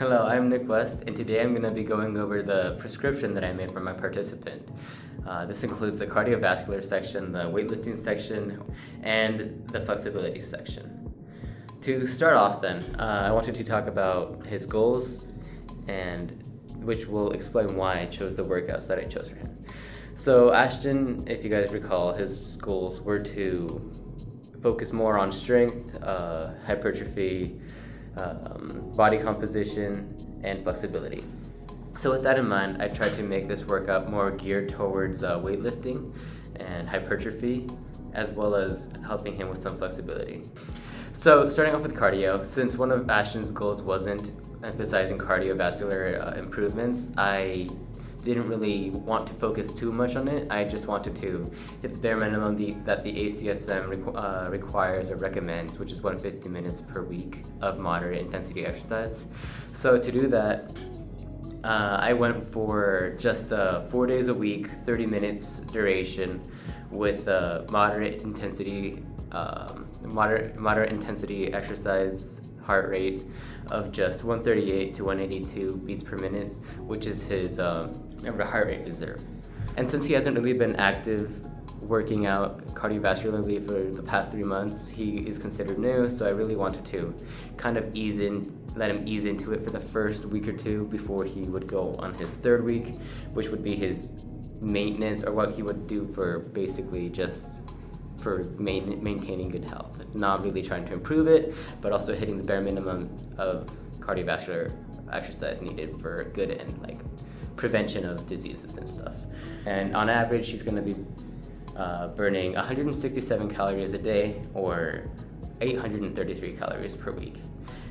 Hello, I'm Nick West, and today I'm going to be going over the prescription that I made for my participant. This includes the cardiovascular section, the weightlifting section, and the flexibility section. To start off then, I wanted to talk about his goals, and which will explain why I chose the workouts that I chose for him. So Ashton, if you guys recall, his goals were to focus more on strength, hypertrophy, body composition, and flexibility. So with that in mind, I tried to make this workout more geared towards weightlifting and hypertrophy, as well as helping him with some flexibility. So starting off with cardio, since one of Ashton's goals wasn't emphasizing cardiovascular improvements, I didn't really want to focus too much on it. I just wanted to hit the bare minimum that the ACSM requires or recommends, which is 150 minutes per week of moderate intensity exercise. So to do that, I went for just 4 days a week, 30 minutes duration, with moderate intensity exercise heart rate of just 138 to 182 beats per minute, which is his heart rate reserve. And since he hasn't really been active working out cardiovascularly for the past 3 months, he is considered new, so I really wanted to kind of let him ease into it for the first week or two before he would go on his third week, which would be his maintenance, or what he would do for basically just for maintaining good health, not really trying to improve it, but also hitting the bare minimum of cardiovascular exercise needed for good and prevention of diseases and stuff. And on average, he's going to be burning 167 calories a day, or 833 calories per week.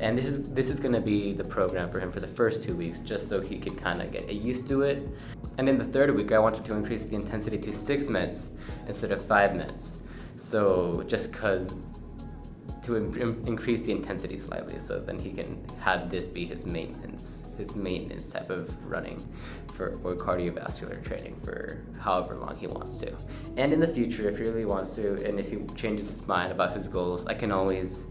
And this is going to be the program for him for the first 2 weeks, just so he could kind of get used to it. And in the third week, I wanted to increase the intensity to 6 METs instead of 5 METs. So just to increase the intensity slightly, so then he can have this be his maintenance type of running for cardiovascular training for however long he wants to. And in the future, if he really wants to, and if he changes his mind about his goals, I can always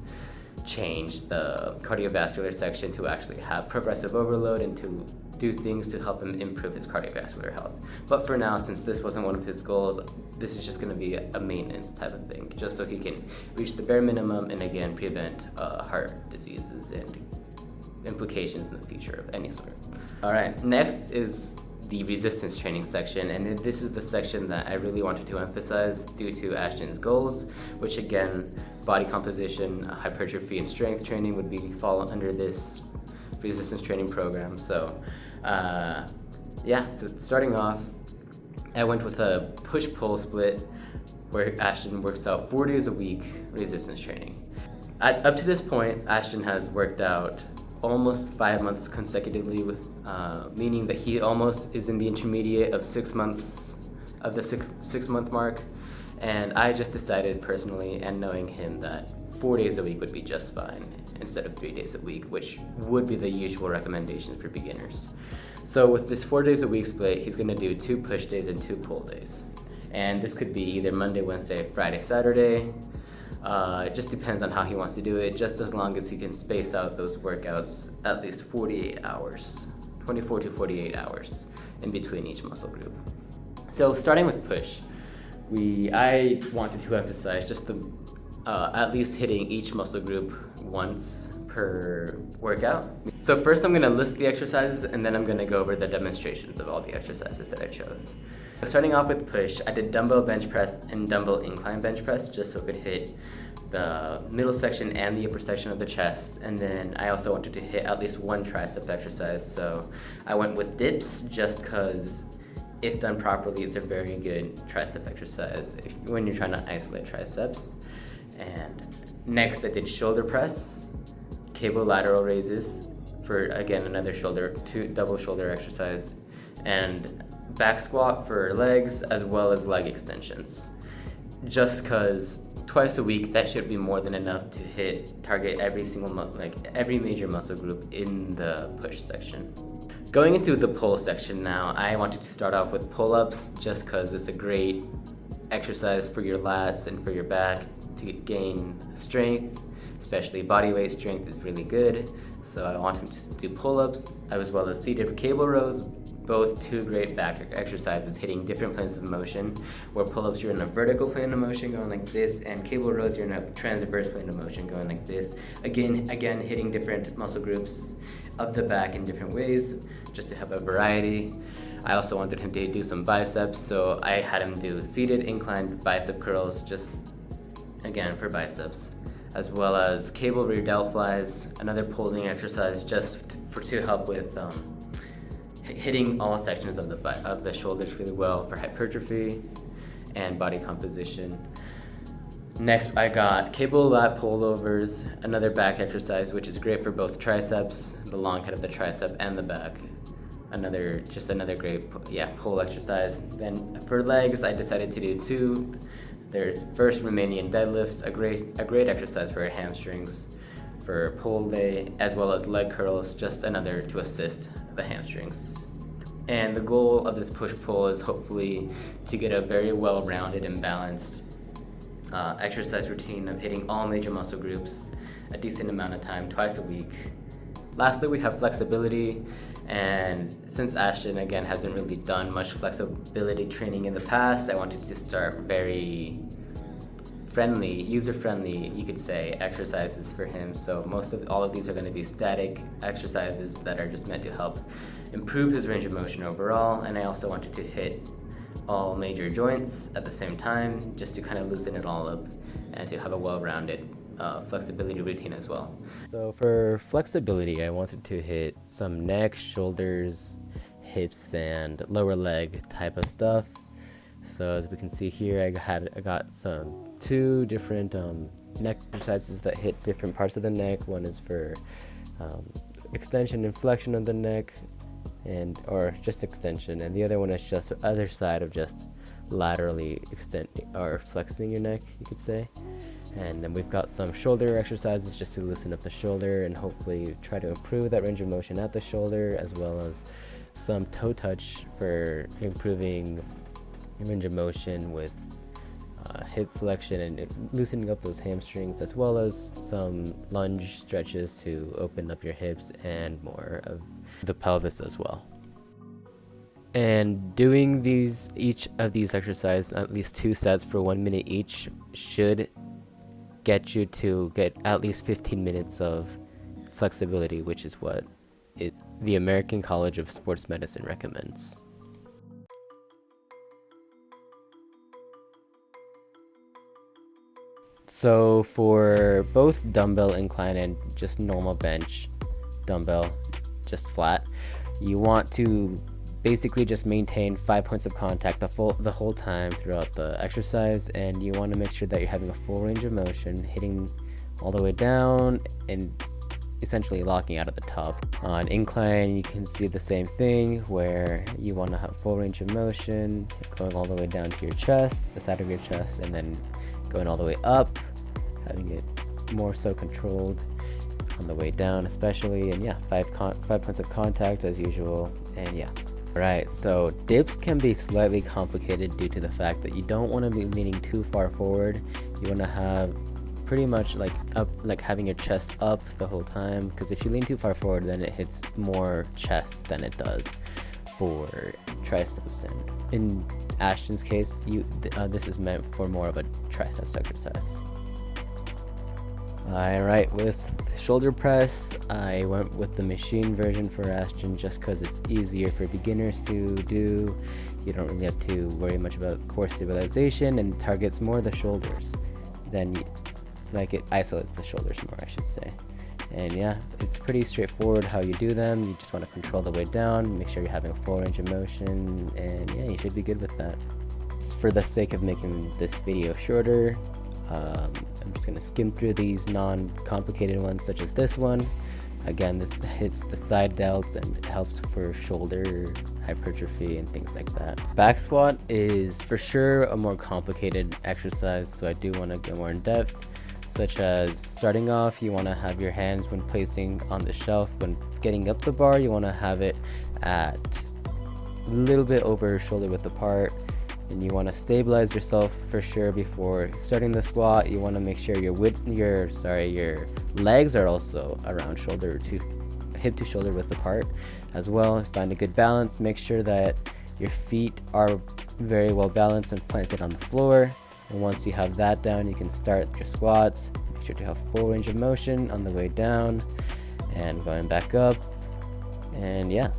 change the cardiovascular section to actually have progressive overload and to do things to help him improve his cardiovascular health. But for now, since this wasn't one of his goals, this is just going to be a maintenance type of thing, just so he can reach the bare minimum and again prevent heart diseases and implications in the future of any sort. Alright, next is the resistance training section, and this is the section that I really wanted to emphasize due to Ashton's goals, which again, body composition, hypertrophy, and strength training would fall under this resistance training program. So so starting off, I went with a push-pull split where Ashton works out 4 days a week resistance training. Up to this point, Ashton has worked out almost 5 months consecutively, meaning that he almost is in the intermediate of 6 months of the six month mark. And I just decided personally, and knowing him, that 4 days a week would be just fine instead of 3 days a week, which would be the usual recommendation for beginners. So with this 4 days a week split, he's going to do 2 push days and 2 pull days. And this could be either Monday, Wednesday, Friday, Saturday. It just depends on how he wants to do it, just as long as he can space out those workouts at least 48 hours, 24 to 48 hours in between each muscle group. So starting with push, I wanted to emphasize just at least hitting each muscle group once per workout. So first I'm going to list the exercises, and then I'm going to go over the demonstrations of all the exercises that I chose. Starting off with push, I did dumbbell bench press and dumbbell incline bench press, just so it could hit the middle section and the upper section of the chest. And then I also wanted to hit at least one tricep exercise, so I went with dips just because if done properly, it's a very good tricep exercise when you're trying to isolate triceps. And next I did shoulder press, cable lateral raises for, again, another double shoulder exercise, and back squat for legs, as well as leg extensions. Just because twice a week, that should be more than enough to target every every major muscle group in the push section. Going into the pull section now, I wanted to start off with pull-ups just because it's a great exercise for your lats and for your back to gain strength, especially body weight strength is really good. So I want him to do pull-ups as well as seated cable rows, both two great back exercises hitting different planes of motion. Where pull-ups you're in a vertical plane of motion going like this, and cable rows you're in a transverse plane of motion going like this. Again hitting different muscle groups of the back in different ways, just to have a variety. I also wanted him to do some biceps, so I had him do seated inclined bicep curls, just again for biceps, as well as cable rear delt flies, another pulling exercise just to help with hitting all sections of the shoulders really well for hypertrophy and body composition. Next, I got cable lat pullovers, another back exercise which is great for both triceps, the long head of the tricep, and the back. Another great pull exercise. Then for legs, I decided to do two. There's first Romanian deadlifts, a great exercise for hamstrings for pull day, as well as leg curls, just another to assist the hamstrings. And the goal of this push-pull is hopefully to get a very well-rounded and balanced exercise routine of hitting all major muscle groups a decent amount of time, twice a week. Lastly, we have flexibility, and since Ashton again hasn't really done much flexibility training in the past, I wanted to start very friendly, user-friendly, you could say, exercises for him. So all of these are going to be static exercises that are just meant to help improve his range of motion overall, and I also wanted to hit all major joints at the same time, just to kind of loosen it all up and to have a well-rounded flexibility routine as well. So for flexibility, I wanted to hit some neck, shoulders, hips, and lower leg type of stuff. So as we can see here, I got two different neck exercises that hit different parts of the neck. One is for extension and flexion of the neck, or just extension, and the other one is just the other side of just laterally extending or flexing your neck, you could say. And then we've got some shoulder exercises just to loosen up the shoulder and hopefully try to improve that range of motion at the shoulder, as well as some toe touch for improving range of motion with hip flexion and loosening up those hamstrings, as well as some lunge stretches to open up your hips and more of the pelvis as well. And doing each of these exercises, at least 2 sets for 1 minute each, should get you to get at least 15 minutes of flexibility, which is what the American College of Sports Medicine recommends. So for both dumbbell incline and just normal bench dumbbell, just flat, you want to basically just maintain 5 points of contact the whole time throughout the exercise, and you want to make sure that you're having a full range of motion, hitting all the way down and essentially locking out at the top. On incline, you can see the same thing, where you want to have full range of motion, going all the way down to your chest, the side of your chest, and then going all the way up, having it more so controlled on the way down especially. And yeah, 5 points of contact as usual. And yeah, right, so dips can be slightly complicated due to the fact that you don't want to be leaning too far forward. You want to have pretty much like having your chest up the whole time, because if you lean too far forward, then it hits more chest than it does for triceps. And in Ashton's case, this is meant for more of a triceps exercise. Alright, with shoulder press, I went with the machine version for Ashton just because it's easier for beginners to do. You don't really have to worry much about core stabilization, and targets more the shoulders it isolates the shoulders more, I should say. And yeah, it's pretty straightforward how you do them. You just want to control the weight down, make sure you're having a full range of motion, and yeah, you should be good with that. For the sake of making this video shorter, I'm just going to skim through these non-complicated ones, such as this one. Again, this hits the side delts and it helps for shoulder hypertrophy and things like that. Back squat is for sure a more complicated exercise, so I do want to go more in depth, such as starting off, you want to have your hands when placing on the shelf. When getting up the bar, you want to have it at a little bit over shoulder width apart. and you want to stabilize yourself for sure before starting the squat. You want to make sure your legs are also around hip to shoulder width apart as well. Find a good balance. Make sure that your feet are very well balanced and planted on the floor. And once you have that down, you can start your squats. Make sure to have full range of motion on the way down and going back up. And yeah.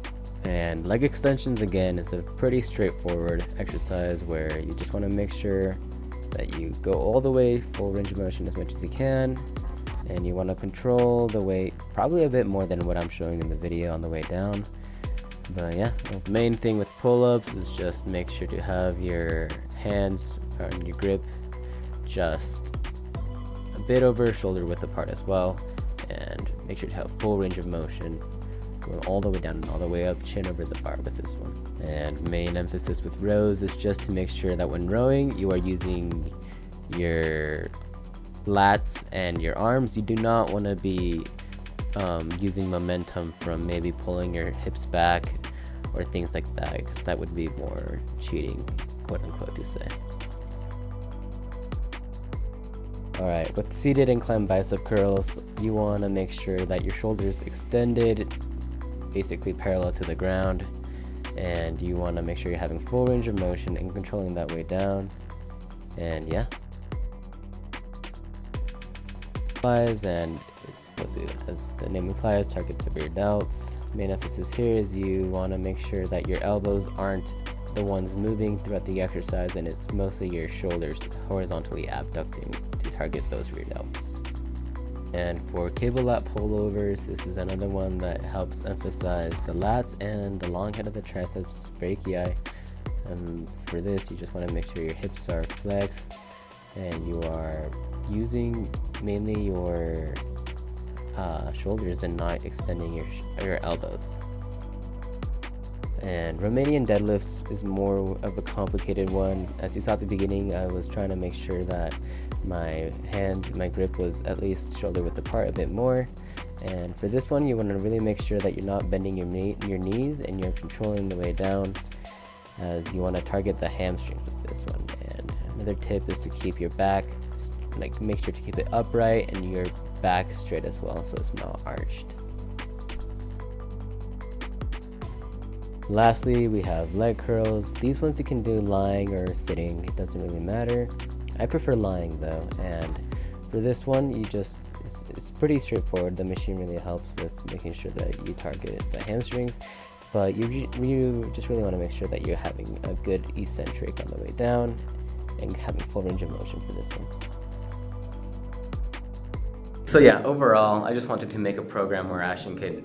And leg extensions, again, is a pretty straightforward exercise where you just want to make sure that you go all the way full range of motion as much as you can, and you want to control the weight probably a bit more than what I'm showing in the video on the way down. But yeah, the main thing with pull-ups is just make sure to have your hands on your grip just a bit over shoulder width apart as well, and make sure to have full range of motion going all the way down and all the way up, chin over the bar with this one. And main emphasis with rows is just to make sure that when rowing, you are using your lats and your arms. You do not want to be using momentum from maybe pulling your hips back or things like that, because that would be more cheating, quote unquote, to say. Alright, with seated incline bicep curls, you want to make sure that your shoulders extended basically parallel to the ground, and you want to make sure you're having full range of motion and controlling that way down. And yeah, applies, and it's supposed to, as the name implies, target the rear delts. Main emphasis here is you want to make sure that your elbows aren't the ones moving throughout the exercise, and it's mostly your shoulders horizontally abducting to target those rear delts. And for cable lat pullovers, this is another one that helps emphasize the lats and the long head of the triceps brachii. For this, you just want to make sure your hips are flexed and you are using mainly your shoulders and not extending your elbows. And Romanian deadlifts is more of a complicated one. As you saw at the beginning, I was trying to make sure that my grip was at least shoulder width apart a bit more. And for this one, you want to really make sure that you're not bending your knees and you're controlling the way down, as you want to target the hamstrings with this one. And another tip is to keep your back, make sure to keep it upright and your back straight as well, so it's not arched. Lastly, we have leg curls. These ones you can do lying or sitting, it doesn't really matter. I prefer lying though, and for this one, it's pretty straightforward. The machine really helps with making sure that you target the hamstrings, but you just really want to make sure that you're having a good eccentric on the way down and having full range of motion for this one. So yeah, overall, I just wanted to make a program where Ashton could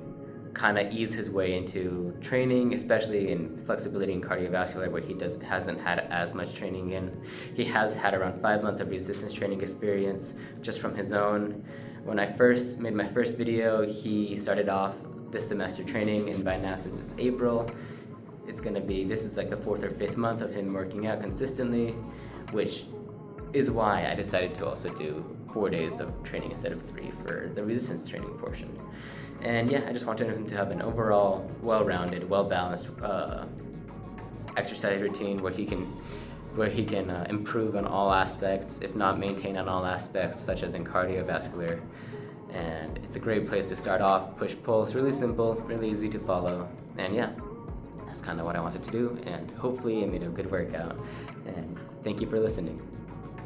kind of ease his way into training, especially in flexibility and cardiovascular, where he hasn't had as much training in. He has had around 5 months of resistance training experience just from his own. When I first made my first video, he started off this semester training, and by now, since it's April, this is like the 4th or 5th month of him working out consistently, which is why I decided to also do 4 days of training instead of 3 for the resistance training portion. And yeah, I just wanted him to have an overall well-rounded, well-balanced exercise routine where he can improve on all aspects, if not maintain on all aspects, such as in cardiovascular. And it's a great place to start off. Push-pull, it's really simple, really easy to follow. And yeah, that's kind of what I wanted to do, and hopefully I made a good workout. And thank you for listening.